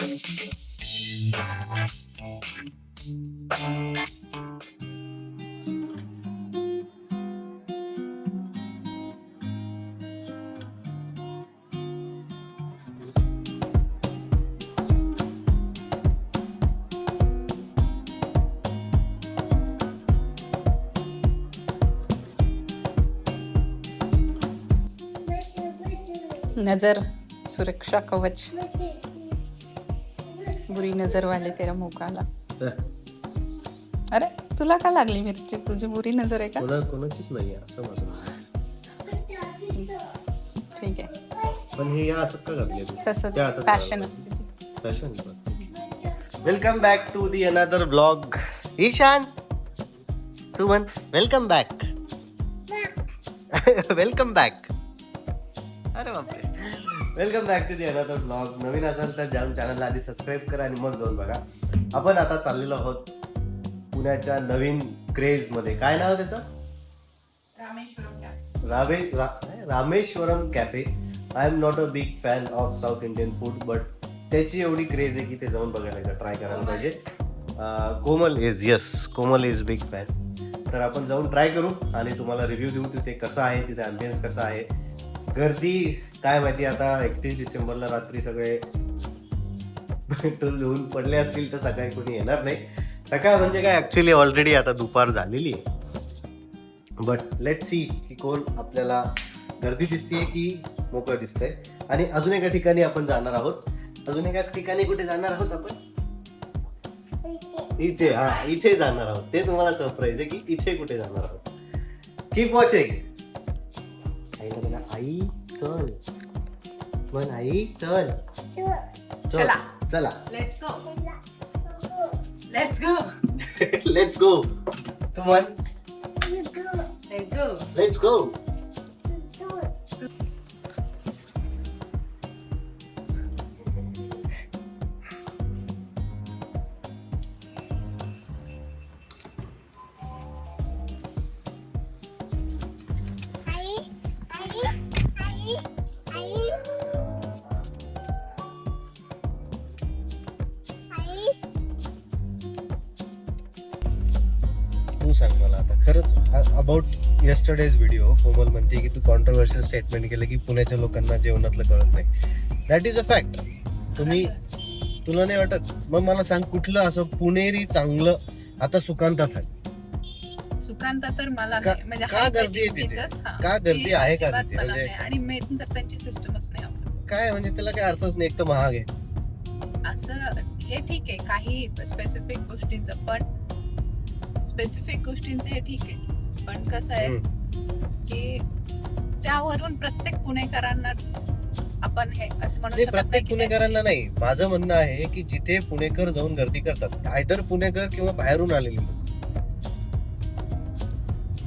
नजर सुरक्षा कवच, बुरी नजर वाले तेरा मुकाला. अरे तुला का लागली मिरची? तुझी बुरी नजर आहे का? कोणाचीच नाही असं माझं. ठीक आहे, पण हे या हातात का घातली? तसंच फॅशन असते ती. Fashion. Welcome back to the another blog. Ishan तू म्हण वेलकम बॅक. Welcome back. अरे बापरे. Welcome back to the another blog. नवीन असाल तर जाऊन चॅनलला आधी सबस्क्राईब करा आणि मग जाऊन बघा. आपण आता चाललेलो आहोत पुण्याच्या नवीन क्रेज मध्ये. काय नाव त्याचं? Rameswaram cafe. I am not a big fan of south Indian food, but त्याची एवढी क्रेज आहे की ते जाऊन बघायला ट्राय करायला पाहिजे. कोमल इज बिग फॅन. तर आपण जाऊन ट्राय करू आणि तुम्हाला रिव्ह्यू देऊ तिथे कसं आहे, तिथे अँबियन्स कसं आहे. गर्दी काय माहिती आता 31 डिसेंबरला रात्री सगळे लिहून पडले असतील तर सकाळी कोणी येणार नाही. सकाळ म्हणजे काय ॲक्च्युली ऑलरेडी आता दुपार झालेली आहे. बट लेट सी की कोण आपल्याला गर्दी दिसतेय की मोकळं दिसतंय. आणि अजून एका ठिकाणी आपण जाणार आहोत. अजून एका ठिकाणी कुठे जाणार आहोत आपण? इथे. हा, इथे जाणार आहोत. ते तुम्हाला सरप्राईज आहे की इथे कुठे जाणार आहोत. Keep watching. आई चल पण आई चल चला चला let's go. Let's go. Let's go. तू म्हण लेट्स गो. Let's go. तू सांग मला आता खरंच अबाउट यस्टरडेज व्हिडिओ. कोमल म्हणते की तू कॉन्ट्रोवर्शियल स्टेटमेंट केलं की पुण्याच्या लोकांना जेवणातलं कळत नाही. That is a fact. तुला नाही वाटत? मग मला सांग कुठलं असं पुणेरी चांगलं आता सुकांतात आहे? सुकांता तर मला का- नाही, म्हणजे का हा गर्दी आहे त्याची तिथे? चीजच, हा. का गर्दी ती आहे का अजिबात तिथे? मला म्हणजे- नाही. आणि मेन तर त्यांची सिस्टमच नाही आवडत. काय म्हणजे त्याला काय अर्थच नाही. एक तर महाग आहे. असं हे ठीक आहे काही स्पेसिफिक गोष्टींचं, पण स्पेसिफिक गोष्टींचं हे ठीक आहे, पण कसं आहे की त्यावरून प्रत्येक पुणेकरांना आपण हे असं म्हणू ते शकत नाही प्रत्येक की पुणेकरांना नाही. माझं म्हणणं आहे की जिथे पुणेकर जाऊन गर्दी करतात, आयदर पुणेकर किंवा बाहेरून आलेले लोक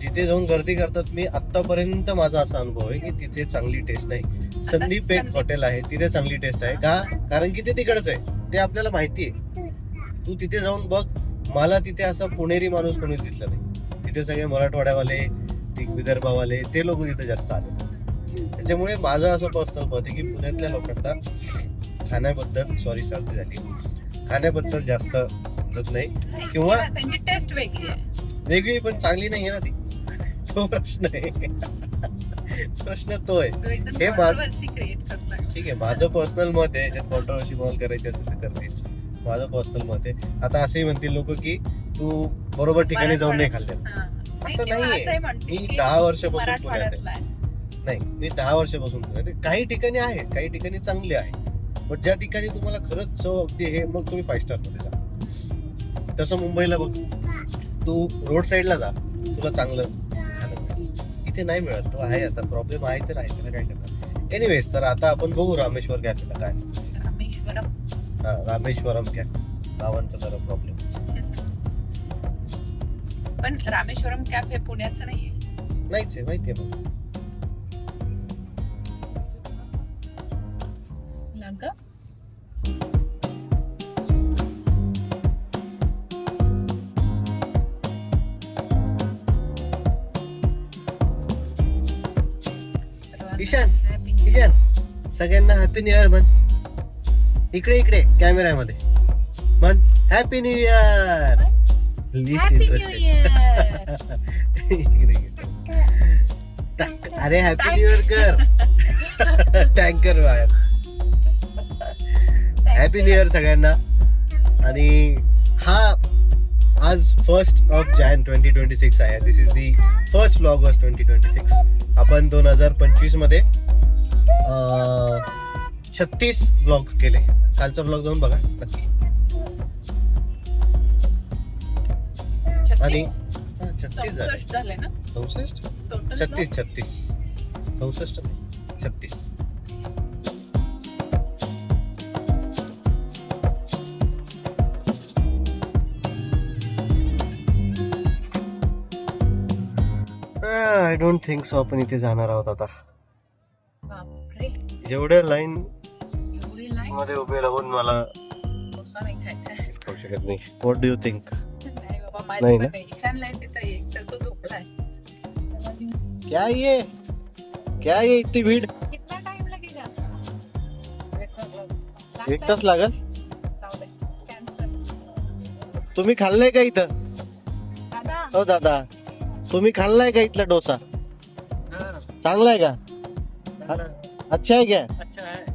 जिथे जाऊन गर्दी करतात, मी आतापर्यंत माझा असा अनुभव आहे की तिथे चांगली टेस्ट नाही. संदीप एक हॉटेल आहे, तिथे चांगली टेस्ट आहे. का? कारण की ते तिकडच आहे, ते आपल्याला माहिती आहे. तू तिथे जाऊन बघ. मला तिथे असं पुणेरी माणूस कोणीच दिसला नाही. तिथे सगळे मराठवाड्यावाले, विदर्भावाले ते लोक तिथे जास्त आले. त्याच्यामुळे माझं असं पर्सनल मत आहे की पुण्यातल्या लोकांना खाण्याबद्दल सर्दी झाली, खाण्याबद्दल जास्त समजत नाही किंवा त्यांची टेस्ट वेगळी आहे. वेगळी पण चांगली नाही आहे ना ती. तो प्रश्न आहे. प्रश्न तो आहे. तो एकदम हे controversy create करतोय. ठीक आहे, माझं पर्सनल मत आहे. ज्यात कॉन्ट्रोवर्सी बॉल करायची असेल ते करतील. माझं पर्सनल मत आहे. आता असंही म्हणतील लोक की तू बरोबर ठिकाणी जाऊन नाही खाल्लं. हा. असं किंवा नाहीये. असंही म्हणतील मी की 10 वर्षापासून पुण्यात मराठवाड्यातला आहे. आहे. नाही, मी 10 वर्षापासून पुण्यात आहे. काही ठिकाणी आहे, काही ठिकाणी चांगले आहे. पण ज्या ठिकाणी तुम्हाला खरंच चव अगदी हे, मग तुम्ही 5 स्टार मध्ये जा. तसं मुंबईला बघ, तू रोड साईडला जा, तुला चांगलं खायला मिळेल. इथे नाही मिळत. तो आहे, आता प्रॉब्लेम आहे तर आहे, त्याला काय करणार. एनिवेज, तर आता आपण बघू रामेश्वर कॅफेला काय असतं. रामेश्वरम कॅफे नावांचा जरा प्रॉब्लेम. पण रामेश्वरम कॅफे पुण्याचं नाहीये. नाहीच आहे, माहितीये मला. लाग ईशान, ईशान, सगळ्यांना हॅपी न्यू इयर म्हण. इकडे इकडे कॅमेऱ्यामध्ये म्हण happy new year. List happy new interested. Year. इकडे अरे हॅपी न्यू इयर कर. टँकर बाहेर. हॅपी न्यू इयर सगळ्यांना. आणि हा आज 1 Jan 2026 आहे. This is the first vlog was 2026. आपण 2025 मध्ये 36 व्लॉग्स केले. कालचा व्लॉग जाऊन बघा नक्की. आणि 36 झाले. 64 झाले ना 64 टोटल. 36 64 नाही 36. आय डोंट थिंक सो आपण इथे जाणार आहोत आता. बापरे, जेवढ्या लाईन एवढी लाईन मध्ये उभे राहून मला डोसा नाही खायचा. काहीच करू शकत नाही. What do you think? नाही बाबा, नाही माझी ना? पण नाही. ईशान लाईन तिथं एक तर तो झोपलाय. क्या ये इतनी भीड़? कितना टाइम लगेगा? 1 तास लागल. जाऊ दे, cancel. तुम्ही खाल्लाय का इथं? दादा, हो दादा, तुम्ही खाल्लाय का इथला डोसा? चांगला है क्या? अच्छा है क्या? अच्छा है.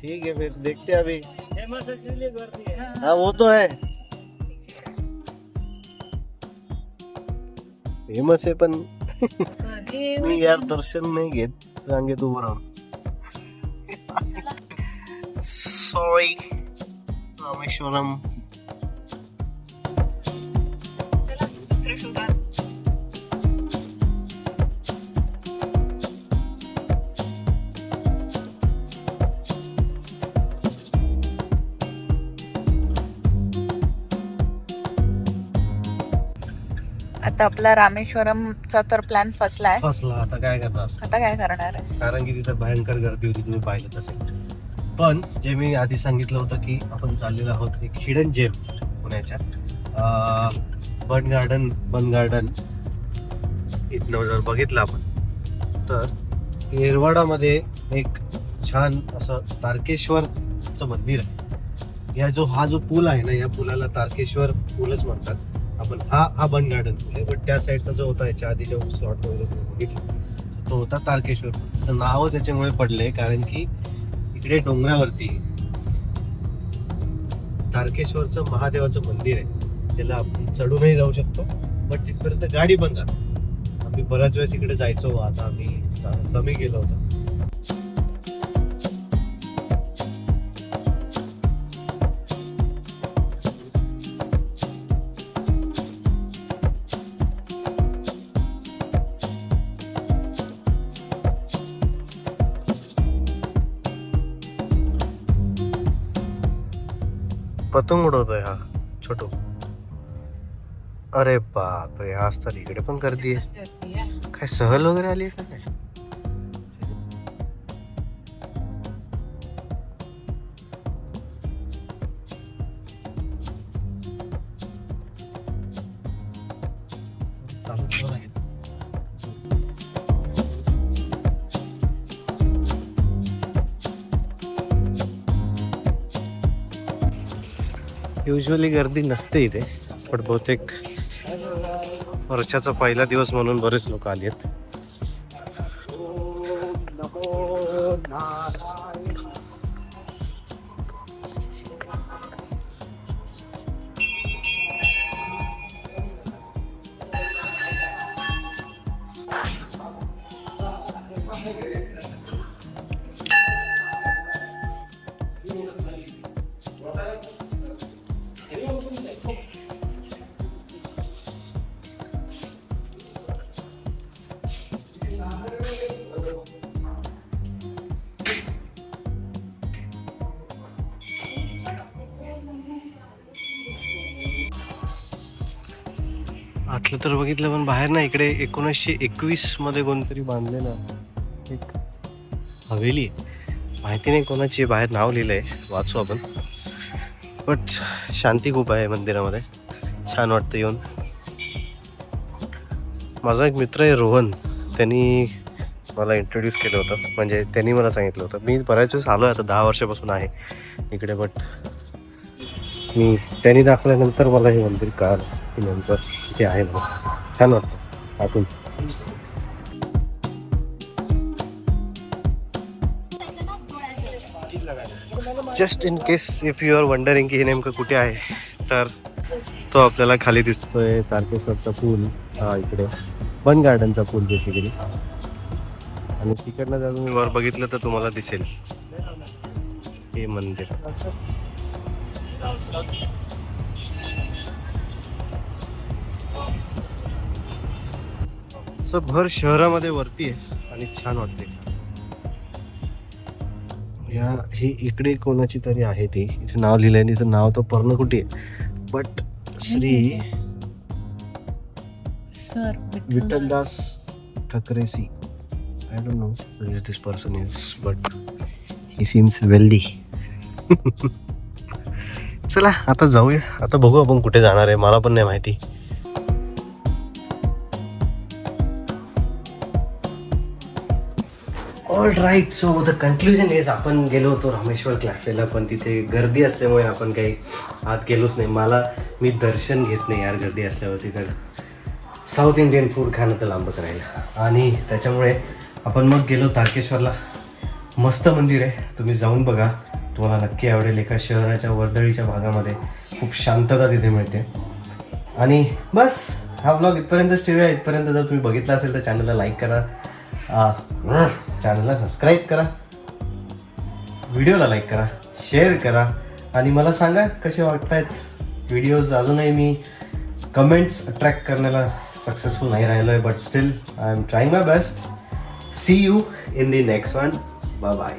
ठीक है फिर देखते हैं अभी. फेमस इसलिए गर्दी है. हाँ वो तो है, फेमस आहे पण कधी मी यार दर्शन नाही घेत रांगेत उभं राहून. सॉरी रामेश्वरम. चला दुसरं शोधा. आता आपला रामेश्वरमचा तर प्लॅन फसलाय. फसला. आता काय करणार? आता काय करणार आहे? कारण की तिथं भयंकर गर्दी होती, तुम्ही पाहिलं असेल. पण जे मी आधी सांगितलं होतं की आपण चाललेलो आहोत एक हिडन जेम पुण्याच्या बन गार्डन इथनं जर बघितलं आपण तर येरवाडामध्ये एक छान असं तारकेश्वरचं मंदिर आहे. हा जो पूल आहे ना, या पुलाला तारकेश्वर पूलच म्हणतात. आपण हा बन गार्डन पूल आहे. पण त्या साईडचा जो होता याच्या आधीच्या स्लॉट वगैरे तुम्ही बघितलं तो होता तारकेश्वर पूल. त्याचं नावच याच्यामुळे पडलंय कारण की इकडे डोंगरावरती तारकेश्वरचं महादेवाचं मंदिर आहे, ज्याला आपण चढूनही जाऊ शकतो. पण तिथपर्यंत गाडी बंद आहे. आम्ही बऱ्याच वेळेस इकडे जायचो, आता आम्ही कमी गेलो होतो. पतंग उडवतोय हा छोटू. अरे बाप रे, आज तर इकडे पण गर्दी आहे. गर्दी आहे. काय सहल वगैरे आली आहे का काय? चालू ठेवा आहे. युजली गर्दी नसते इथे, पण बहुतेक वर्षाचा पहिला दिवस म्हणून बरेच लोक आली आहेत. आतलं तर बघितलं, पण बाहेर ना इकडे 1921 मध्ये कोणतरी बांधलेलं एक हवेली आहे. माहिती नाही कोणाची, बाहेर नाव लिहिलंय, वाचू आपण. बट शांती खूप आहे मंदिरामध्ये, छान वाटतं येऊन. माझा एक मित्र आहे रोहन, त्यांनी मला इंट्रोड्यूस केलं होतं, म्हणजे त्यांनी मला सांगितलं होतं. मी बऱ्याच दिवस आलो आहे, आता 10 वर्षापासून आहे इकडे, बट मी त्यांनी दाखवल्यानंतर मला हे मंदिर कळालं की नेमकं इथे आहे म्हणून. छान वाटतं आतून. Just in case if you are wondering की हे नेमकं कुठे आहे, तर तो आपल्याला खाली दिसतोय तारकेश्वरचा पूल. हा इकडे बन गार्डनचा पूल बेसिकली. आणि तिकडनं जर तुम्ही वर बघितलं तर तुम्हाला दिसेल हे मंदिर. असं भर शहरामध्ये वरती आहे आणि छान वाटते. या ही इकडे कोणाची तरी आहे ती, इथे नाव लिहिलंय, तिचं नाव तर पर्णकुटी आहे, but Shri sir Vithaldas Thackersey. I don't know who this person is, but he seems wealthy. चला आता जाऊया. आता बघू आपण कुठे जाणार आहे, मला पण नाही माहिती. All right, so the conclusion is आपण गेलो होतो रामेश्वर कॅफेला, पण तिथे गर्दी असल्यामुळे आपण काही आत गेलोच नाही. मी दर्शन घेत नाही यार गर्दी असल्यावरती, तर साऊथ इंडियन फूड खाणं तर लांबच राहिलं. आणि त्याच्यामुळे आपण मग गेलो तारकेश्वरला. मस्त मंदिर आहे, तुम्ही जाऊन बघा, तुम्हाला नक्की आवडेल. एका शहराच्या वर्दळीच्या भागामध्ये खूप शांतता तिथे मिळते. आणि बस हा ब्लॉग इथपर्यंतच ठेवूया. इथपर्यंत जर तुम्ही बघितला असेल तर चॅनलला लाईक करा, चॅनलला सबस्क्राईब करा, व्हिडिओला लाईक करा, शेअर करा आणि मला सांगा कसे वाटतायत व्हिडिओज. अजूनही मी कमेंट्स अट्रॅक्ट करण्याला सक्सेसफुल नाही राहिलो आहे, but still I am trying my best. See you in the next one. Bye bye.